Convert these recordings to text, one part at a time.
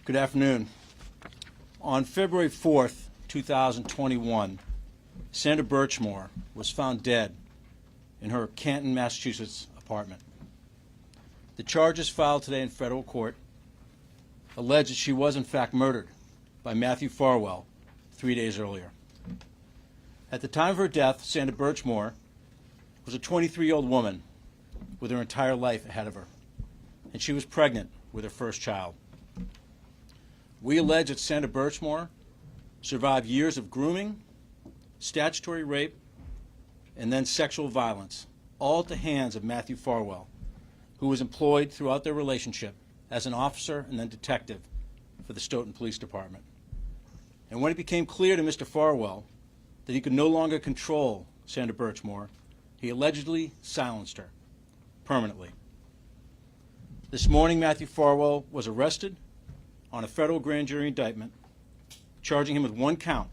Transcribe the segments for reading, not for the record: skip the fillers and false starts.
Good afternoon. On February 4th, 2021, Sandra Birchmore was found dead in her Canton, Massachusetts apartment. The charges filed today in federal court allege that she was in fact murdered by Matthew Farwell 3 days earlier. At the time of her death, Sandra Birchmore was a 23-year-old woman with her entire life ahead of her, and she was pregnant with her first child. We allege that Sandra Birchmore survived years of grooming, statutory rape, and then sexual violence, all at the hands of Matthew Farwell, who was employed throughout their relationship as an officer and then detective for the Stoughton Police Department. And when it became clear to Mr. Farwell that he could no longer control Sandra Birchmore, he allegedly silenced her permanently. This morning, Matthew Farwell was arrested on a federal grand jury indictment charging him with one count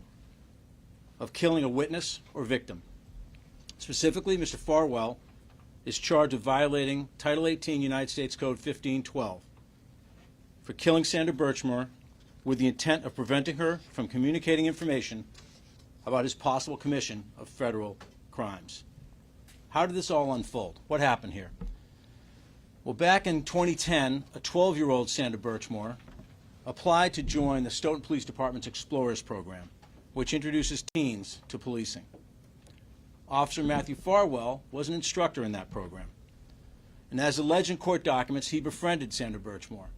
of killing a witness or victim. Specifically, Mr. Farwell is charged of violating Title 18 United States Code 1512 for killing Sandra Birchmore with the intent of preventing her from communicating information about his possible commission of federal crimes. How did this all unfold? What happened here? Well, back in 2010, a 12-year-old Sandra Birchmore applied to join the Stoughton Police Department's Explorers program, which introduces teens to policing. Officer Matthew Farwell was an instructor in that program. And as alleged in court documents, he befriended Sandra Birchmore,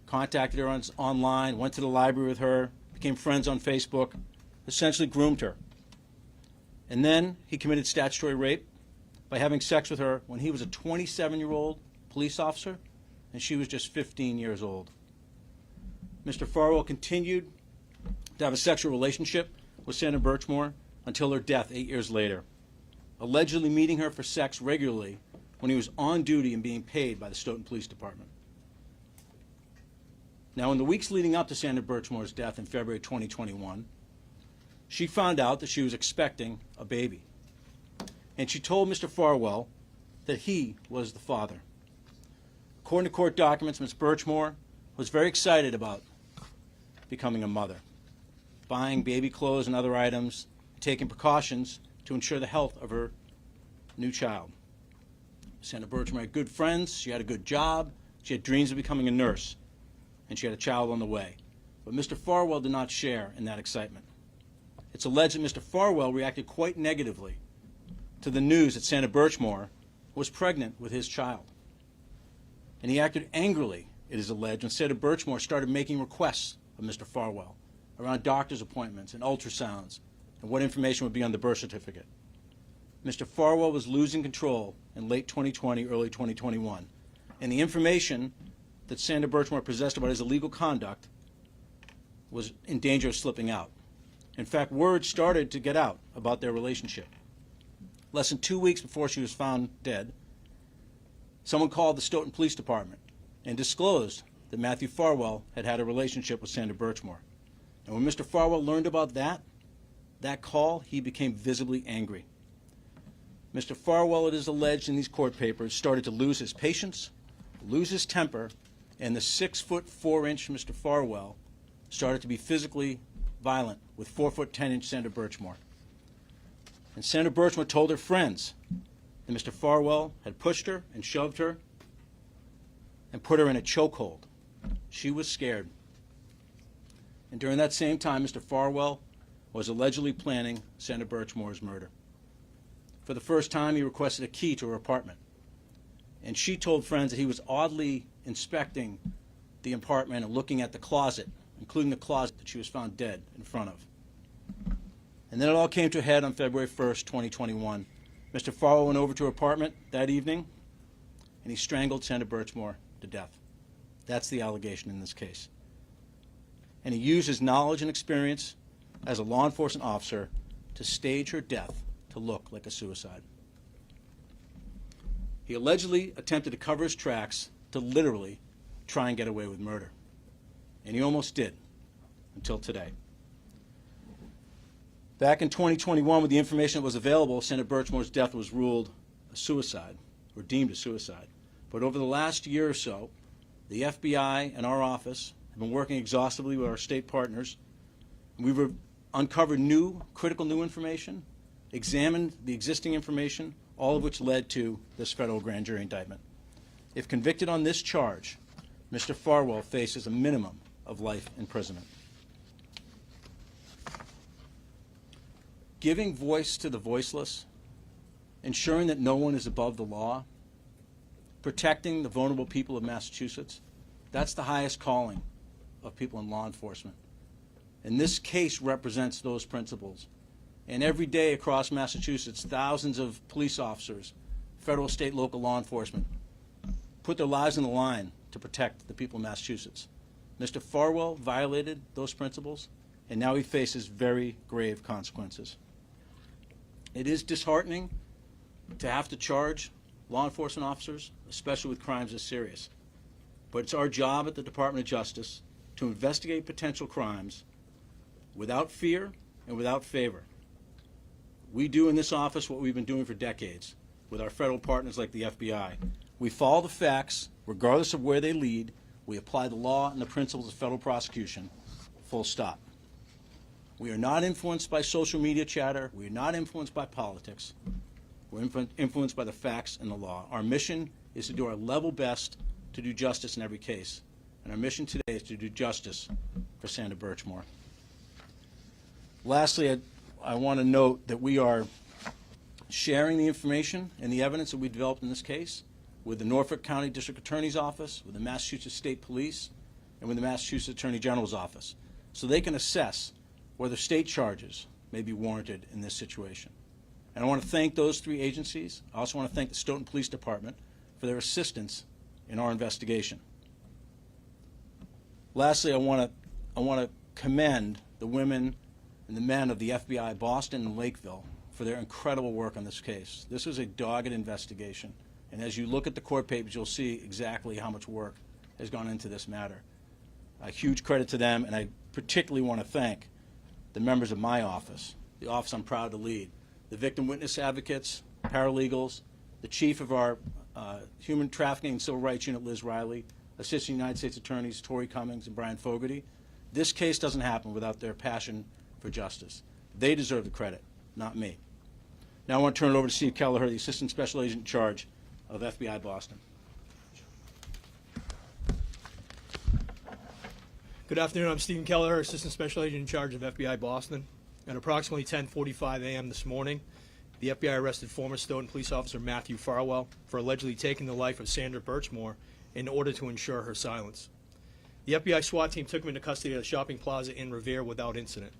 contacted her online, went to the library with her, became friends on Facebook, essentially groomed her. And then he committed statutory rape by having sex with her when he was a 27-year-old police officer and she was just 15 years old. Mr. Farwell continued to have a sexual relationship with Sandra Birchmore until her death 8 years later, allegedly meeting her for sex regularly when he was on duty and being paid by the Stoughton Police Department. Now, in the weeks leading up to Sandra Birchmore's death in February 2021, she found out that she was expecting a baby. And she told Mr. Farwell that he was the father. According to court documents, Ms. Birchmore was very excited about becoming a mother, buying baby clothes and other items, taking precautions to ensure the health of her new child. Sandra Birchmore had good friends, she had a good job, she had dreams of becoming a nurse, and she had a child on the way. But Mr. Farwell did not share in that excitement. It's alleged that Mr. Farwell reacted quite negatively to the news that Sandra Birchmore was pregnant with his child. And he acted angrily, it is alleged, when Sandra Birchmore started making requests of Mr. Farwell around doctor's appointments and ultrasounds and what information would be on the birth certificate. Mr. Farwell was losing control in late 2020, early 2021, and the information that Sandra Birchmore possessed about his illegal conduct was in danger of slipping out. In fact, word started to get out about their relationship. Less than 2 weeks before she was found dead, someone called the Stoughton Police Department and disclosed that Matthew Farwell had had a relationship with Sandra Birchmore. And when Mr. Farwell learned about that call, he became visibly angry. Mr. Farwell, it is alleged in these court papers, started to lose his patience, lose his temper, and the 6'4" Mr. Farwell started to be physically violent with 4'10" Sandra Birchmore. And Sandra Birchmore told her friends that Mr. Farwell had pushed her and shoved her and put her in a chokehold. She was scared. And during that same time, Mr. Farwell was allegedly planning Sandra Birchmore's murder. For the first time, he requested a key to her apartment. And she told friends that he was oddly inspecting the apartment and looking at the closet, including the closet that she was found dead in front of. And then it all came to a head on February 1st, 2021. Mr. Farwell went over to her apartment that evening, and he strangled Sandra Birchmore to death. That's the allegation in this case. And he used his knowledge and experience as a law enforcement officer to stage her death to look like a suicide. He allegedly attempted to cover his tracks to literally try and get away with murder. And he almost did, until today. Back in 2021, with the information that was available, Sandra Birchmore's death was ruled a suicide, or deemed a suicide. But over the last year or so, the FBI and our office have been working exhaustively with our state partners. We've uncovered new, critical new information, examined the existing information, all of which led to this federal grand jury indictment. If convicted on this charge, Mr. Farwell faces a minimum of life imprisonment. Giving voice to the voiceless, ensuring that no one is above the law, protecting the vulnerable people of Massachusetts, that's the highest calling of people in law enforcement. And this case represents those principles. And every day across Massachusetts, thousands of police officers, federal, state, local law enforcement, put their lives on the line to protect the people of Massachusetts. Mr. Farwell violated those principles, and now he faces very grave consequences. It is disheartening to have to charge law enforcement officers, especially with crimes this serious. But it's our job at the Department of Justice to investigate potential crimes without fear and without favor. We do in this office what we've been doing for decades with our federal partners like the FBI. We follow the facts, regardless of where they lead. We apply the law and the principles of federal prosecution, full stop. We are not influenced by social media chatter. We are not influenced by politics. We're influenced by the facts and the law. Our mission is to do our level best to do justice in every case. And our mission today is to do justice for Sandra Birchmore. Lastly, I want to note that we are sharing the information and the evidence that we developed in this case with the Norfolk County District Attorney's Office, with the Massachusetts State Police, and with the Massachusetts Attorney General's Office, so they can assess whether state charges may be warranted in this situation. And I want to thank those three agencies. I also want to thank the Stoughton Police Department for their assistance in our investigation. Lastly, I want to commend the women and the men of the FBI Boston and Lakeville for their incredible work on this case. This was a dogged investigation, and as you look at the court papers, you'll see exactly how much work has gone into this matter. A huge credit to them, and I particularly want to thank the members of my office, the office I'm proud to lead, the victim witness advocates, paralegals, the chief of our Human Trafficking and Civil Rights Unit, Liz Riley, Assistant United States Attorneys Tori Cummings and Brian Fogarty. This case doesn't happen without their passion for justice. They deserve the credit, not me. Now I want to turn it over to Steve Kelleher, the Assistant Special Agent in charge of FBI Boston. Good afternoon. I'm Stephen Kelleher, Assistant Special Agent in charge of FBI Boston. At approximately 10:45 a.m. this morning, the FBI arrested former Stoughton police officer Matthew Farwell for allegedly taking the life of Sandra Birchmore in order to ensure her silence. The FBI SWAT team took him into custody at a shopping plaza in Revere without incident.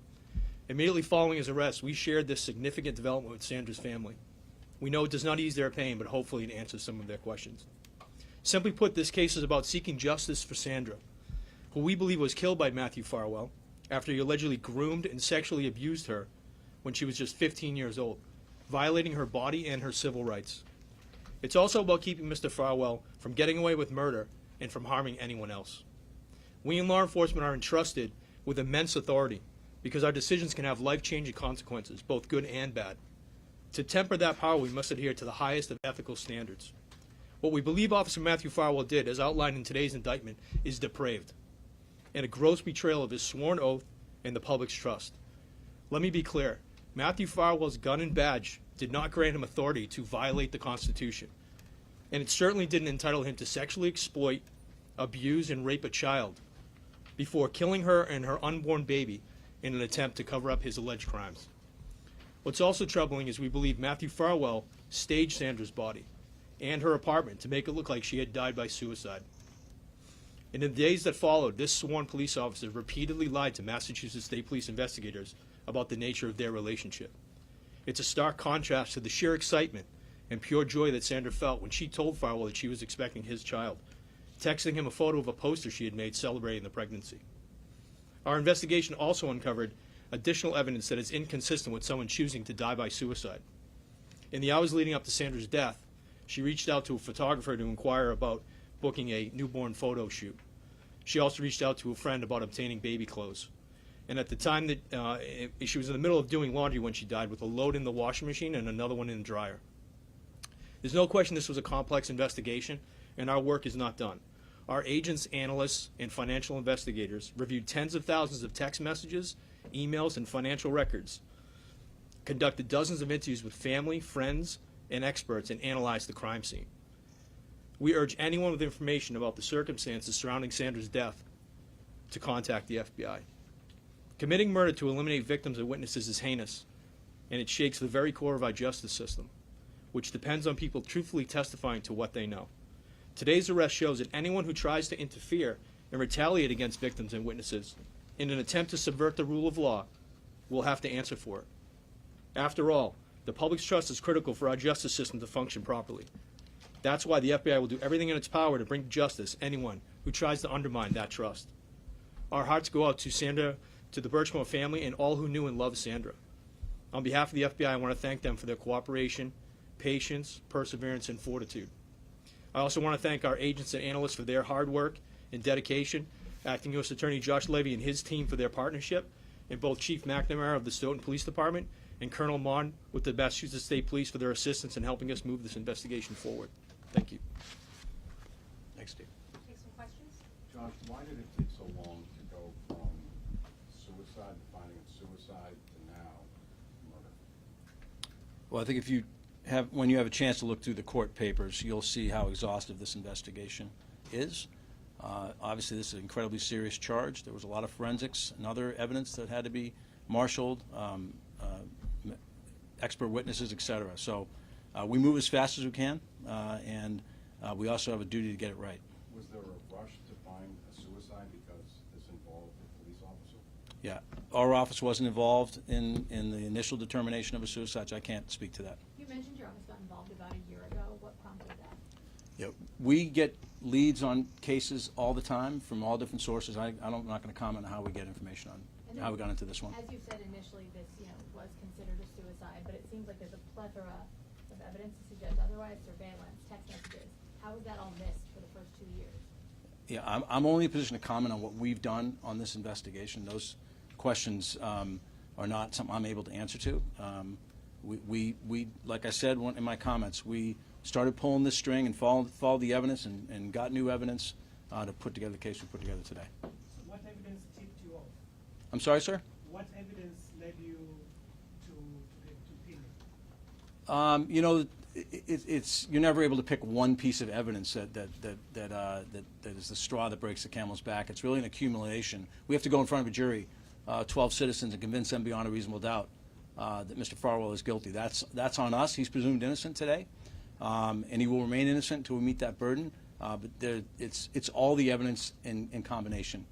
Immediately following his arrest, we shared this significant development with Sandra's family. We know it does not ease their pain, but hopefully it answers some of their questions. Simply put, this case is about seeking justice for Sandra, who we believe was killed by Matthew Farwell after he allegedly groomed and sexually abused her when she was just 15 years old, violating her body and her civil rights. It's also about keeping Mr. Farwell from getting away with murder and from harming anyone else. We in law enforcement are entrusted with immense authority because our decisions can have life-changing consequences, both good and bad. To temper that power, we must adhere to the highest of ethical standards. What we believe Officer Matthew Farwell did, as outlined in today's indictment, is depraved and a gross betrayal of his sworn oath and the public's trust. Let me be clear. Matthew Farwell's gun and badge did not grant him authority to violate the Constitution, and it certainly didn't entitle him to sexually exploit, abuse, and rape a child before killing her and her unborn baby in an attempt to cover up his alleged crimes. What's also troubling is we believe Matthew Farwell staged Sandra's body and her apartment to make it look like she had died by suicide. In the days that followed, this sworn police officer repeatedly lied to Massachusetts State Police investigators about the nature of their relationship. It's a stark contrast to the sheer excitement and pure joy that Sandra felt when she told Farwell that she was expecting his child, texting him a photo of a poster she had made celebrating the pregnancy. Our investigation also uncovered additional evidence that is inconsistent with someone choosing to die by suicide. In the hours leading up to Sandra's death, she reached out to a photographer to inquire about booking a newborn photo shoot. She also reached out to a friend about obtaining baby clothes. And at the time that she was in the middle of doing laundry when she died, with a load in the washing machine and another one in the dryer. There's no question this was a complex investigation, and our work is not done. Our agents, analysts, and financial investigators reviewed tens of thousands of text messages, emails, and financial records, conducted dozens of interviews with family, friends, and experts, and analyzed the crime scene. We urge anyone with information about the circumstances surrounding Sandra's death to contact the FBI. Committing murder to eliminate victims and witnesses is heinous, and it shakes the very core of our justice system, which depends on people truthfully testifying to what they know. Today's arrest shows that anyone who tries to interfere and retaliate against victims and witnesses in an attempt to subvert the rule of law will have to answer for it. After all, the public's trust is critical for our justice system to function properly. That's why the FBI will do everything in its power to bring to justice anyone who tries to undermine that trust. Our hearts go out to Sandra, to the Birchmore family, and all who knew and loved Sandra. On behalf of the FBI, I want to thank them for their cooperation, patience, perseverance, and fortitude. I also want to thank our agents and analysts for their hard work and dedication, Acting U.S. Attorney Josh Levy and his team for their partnership, and both Chief McNamara of the Stoughton Police Department and Colonel Mon with the Massachusetts State Police for their assistance in helping us move this investigation forward. Thank you. Thanks, Steve. Take some questions. Josh, why did it take so long to go from suicide, to finding it suicide, to now murder? Well, I think if you have, when you have a chance to look through the court papers, you'll see how exhaustive this investigation is. Obviously, this is an incredibly serious charge. There was a lot of forensics and other evidence that had to be marshaled, expert witnesses, et cetera. So we move as fast as we can, and we also have a duty to get it right. Was there a rush to find a suicide because this involved a police officer? Yeah, our office wasn't involved in the initial determination of a suicide, so I can't speak to that. You mentioned your office got involved about a year ago. What prompted that? Yeah, we get leads on cases all the time from all different sources. I'm not going to comment on how we get information on how we got into this one. As you said initially, this was considered a suicide, but it seems like there's a plethora of evidence to suggest otherwise. Surveillance, text messages. How was that all missed for the first 2 years? Yeah, I'm only in a position to comment on what we've done on this investigation. Those questions are not something I'm able to answer to. We like I said in my comments, we started pulling this string and followed the evidence and got new evidence to put together the case we put together today. So what evidence tipped you off? I'm sorry, sir? What evidence led you to pin it? It's you're never able to pick one piece of evidence that is the straw that breaks the camel's back. It's really an accumulation. We have to go in front of a jury, 12 citizens, and convince them beyond a reasonable doubt that Mr. Farwell is guilty. That's on us. He's presumed innocent today, and he will remain innocent until we meet that burden. But it's all the evidence in combination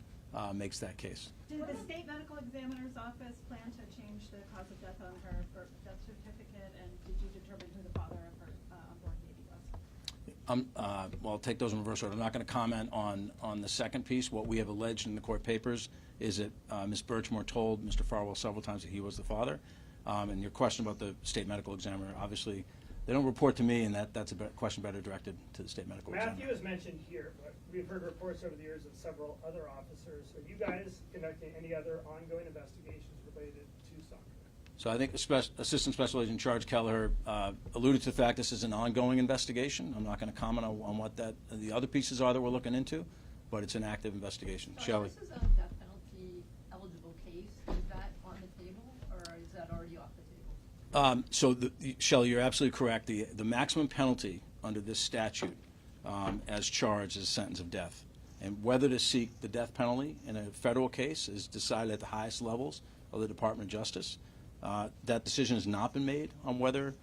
makes that case. Did the state medical examiner's office plan to change the cause of death on her death certificate, and did you determine who the father of her unborn baby was? Well, I'll take those in reverse order. I'm not going to comment on the second piece. What we have alleged in the court papers is that Ms. Birchmore told Mr. Farwell several times that he was the father. And your question about the state medical examiner, obviously, they don't report to me, and that's a question better directed to the state medical examiner. Matthew is mentioned here, but we've heard reports over the years of several other officers. Are you guys conducting any other ongoing investigations related to Sandra? So I think Assistant Special Agent Charge Kelleher alluded to the fact this is an ongoing investigation. I'm not going to comment on what the other pieces are that we're looking into, but it's an active investigation. So Shelley? this is a death penalty eligible case. Is that on the table, or is that already off the table? Shelley, you're absolutely correct. The maximum penalty under this statute as charged is a sentence of death. And whether to seek the death penalty in a federal case is decided at the highest levels of the Department of Justice. That decision has not been made on whether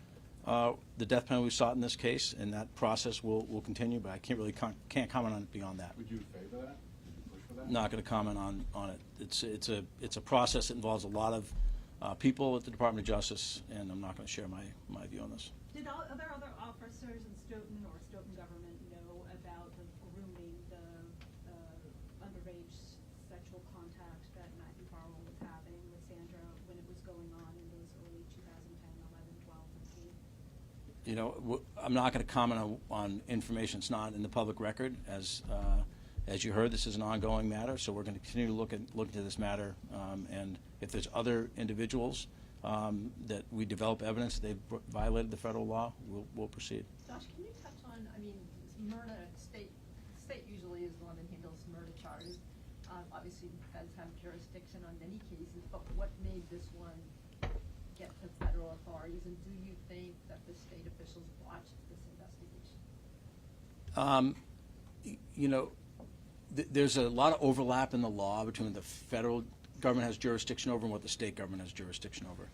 the death penalty we sought in this case, and that process will continue, but I can't comment on it beyond that. Would you favor that? Would you push for that? Not going to comment on it. It's a process that involves a lot of people at the Department of Justice, and I'm not going to share my view on this. Did other officers in Stoughton or Stoughton government know about the grooming, the underage sexual contact that Matthew Farwell was having with Sandra when it was going on in those early 2010, 11, 12, 13? I'm not going to comment on information that's not in the public record. As you heard, this is an ongoing matter, so we're going to continue to look into this matter. And if there's other individuals that we develop evidence that they've violated the federal law, we'll proceed. Josh, can you touch on, murder, state usually is the charges. Obviously, feds have jurisdiction on many cases, but what made this one get to federal authorities, and do you think that the state officials watched this investigation? You know, there's a lot of overlap in the law between the federal government has jurisdiction over and what the state government has jurisdiction over.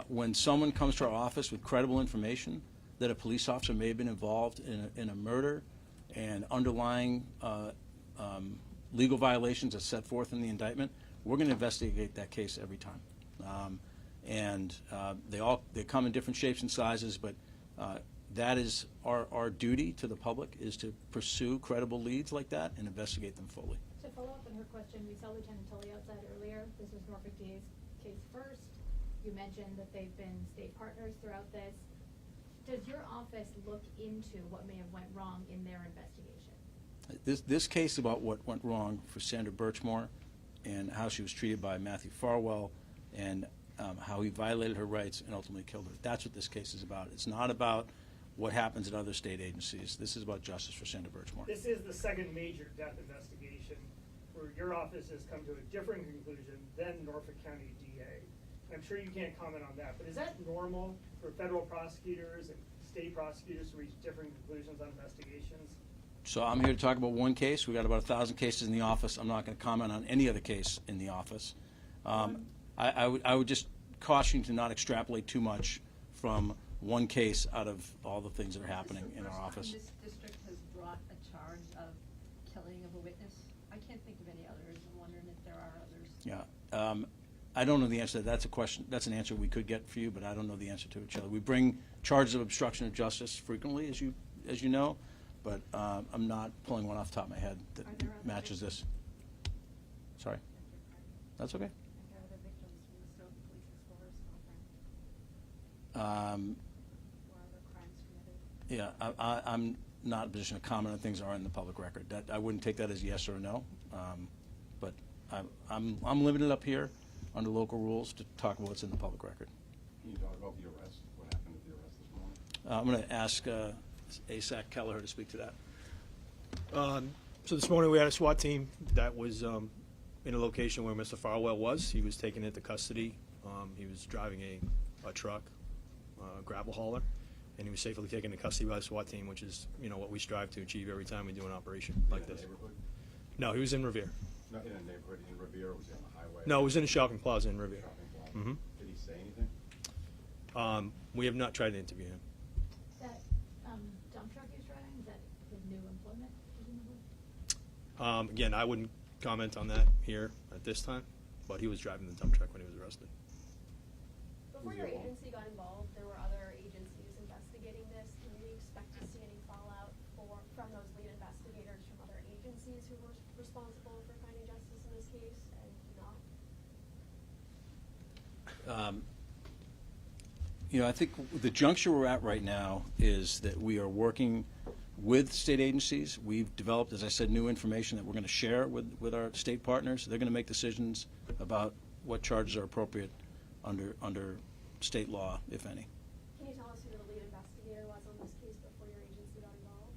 When someone comes to our office with credible information that a police officer may have been involved in a murder and underlying legal violations as set forth in the indictment, we're going to investigate that case every time. They come in different shapes and sizes, but that is our duty to the public, is to pursue credible leads like that and investigate them fully. To follow up on her question, we saw Lieutenant Tully outside earlier. This was Norfolk DA's case first. You mentioned that they've been state partners throughout this. Does your office look into what may have went wrong in their investigation? This case about what went wrong for Sandra Birchmore and how she was treated by Matthew Farwell and how he violated her rights and ultimately killed her. That's what this case is about. It's not about what happens in other state agencies. This is about justice for Sandra Birchmore. This is the second major death investigation where your office has come to a different conclusion than Norfolk County DA. I'm sure you can't comment on that, but is that normal for federal prosecutors and state prosecutors to reach different conclusions on investigations? So I'm here to talk about one case. We've got about 1,000 cases in the office. I'm not going to comment on any other case in the office. I would just caution you to not extrapolate too much from one case out of all the things that are happening in our office. This district has brought a charge of killing of a witness. I can't think of any others. I'm wondering if there are others. Yeah. I don't know the answer to that. That's a question. That's an answer we could get for you, but I don't know the answer to it, Shelley. We bring charges of obstruction of justice frequently, as you know, but I'm not pulling one off the top of my head that Are there other matches this. Sorry. That's okay. Are there other victims from the Stoughton Police Explorers Conference? Or other crimes committed? Yeah, I'm not in a position to comment on things that are in the public record. That I wouldn't take that as yes or no, but I'm limited up here under local rules to talk about what's in the public record. Can you talk about the arrest? What happened at the arrest this morning? I'm going to ask ASAC Kelleher to speak to that. So this morning we had a SWAT team that was in a location where Mr. Farwell was. He was taken into custody. He was driving a truck, gravel hauler, and he was safely taken into custody by the SWAT team, which is what we strive to achieve every time we do an operation like In a this. neighborhood? No, he was in Revere. Not in a neighborhood, in Revere, was he on the highway? No, it was in a shopping plaza in Revere. Shopping plaza. Mhm. Did he say anything? We have not tried to interview him. That dump truck he was driving, is that his new employment, presumably? Again, I wouldn't comment on that here at this time, but he was driving the dump truck when he was arrested. Before your agency got involved, there were other agencies investigating this. Can we expect to see any fallout from those lead investigators from other agencies who were responsible for finding justice in this case and not? I think the juncture we're at right now is that we are working with state agencies. We've developed, as I said, new information that we're going to share with our state partners. They're going to make decisions about what charges are appropriate under state law, if any. Can you tell us who the lead investigator was on this case before your agency got involved?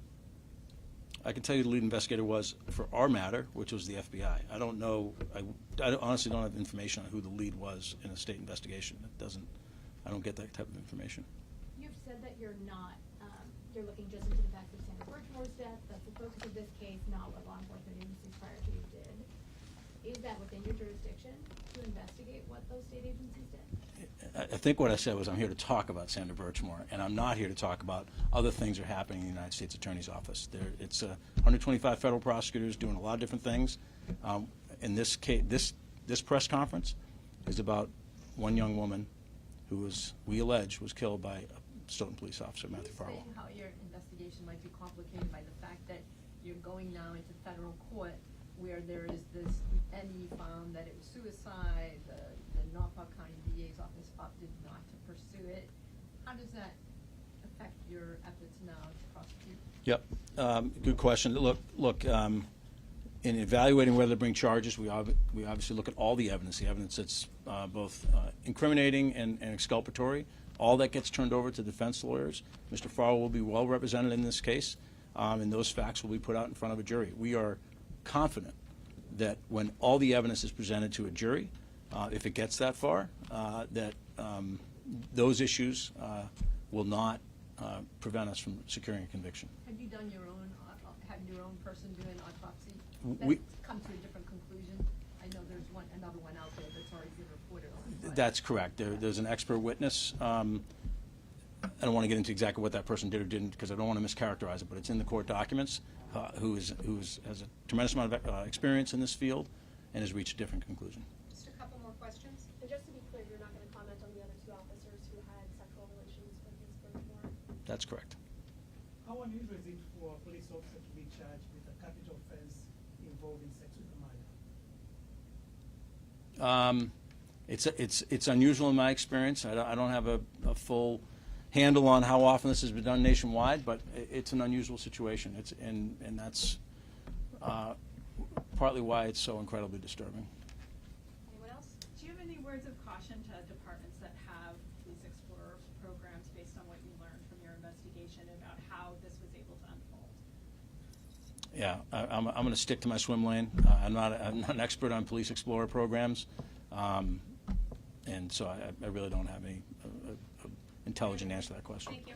I can tell you the lead investigator was for our matter, which was the FBI. I don't know. I honestly don't have information on who the lead was in a state investigation. I don't get that type of information. You've said that you're not, you're looking just into the facts of Sandra Birchmore's death. That's the focus of this case, not what law enforcement agencies prior to you did. Is that within your jurisdiction to investigate what those state agencies did? I think what I said was I'm here to talk about Sandra Birchmore, and I'm not here to talk about other things that are happening in the United States Attorney's Office. It's 125 federal prosecutors doing a lot of different things. In this case, this press conference is about one young woman who we allege, was killed by a Stoughton police officer, Matthew Farwell. Can you explain how your investigation might be complicated by the fact that you're going now into federal court where there is this, NE found that it was suicide, the Norfolk County DA's office opted not to pursue it. How does that affect your efforts now to prosecute? Yep, good question. Look. In evaluating whether to bring charges, we obviously look at all the evidence that's both incriminating and exculpatory. All that gets turned over to defense lawyers. Mr. Farwell will be well represented in this case, and those facts will be put out in front of a jury. We are confident that when all the evidence is presented to a jury, if it gets that far, that those issues will not prevent us from securing a conviction. Have you done your own, have your own person do an autopsy? We- That's come to a different conclusion? I know there's another one out there that's already been reported on. but- That's correct. There's an expert witness. I don't want to get into exactly what that person did or didn't because I don't want to mischaracterize it, but it's in the court documents, who has a tremendous amount of experience in this field and has reached a different conclusion. Just a couple more questions. And just to be clear, you're not gonna comment on the other two officers who had sexual relations with Ms. Birchmore? That's correct. How unusual is it for a police officer to be charged with a capital offense involving sex with a minor? It's unusual in my experience. I don't have a full handle on how often this has been done nationwide, but it's an unusual situation. And that's partly why it's so incredibly disturbing. Anyone else? Do you have any words of caution to departments that have police explorer programs based on what you learned from your investigation about how this was able to unfold? Yeah, I'm going to stick to my swim lane. I'm not an expert on police explorer programs, and so I really don't have any intelligent answer to that question. Thank you.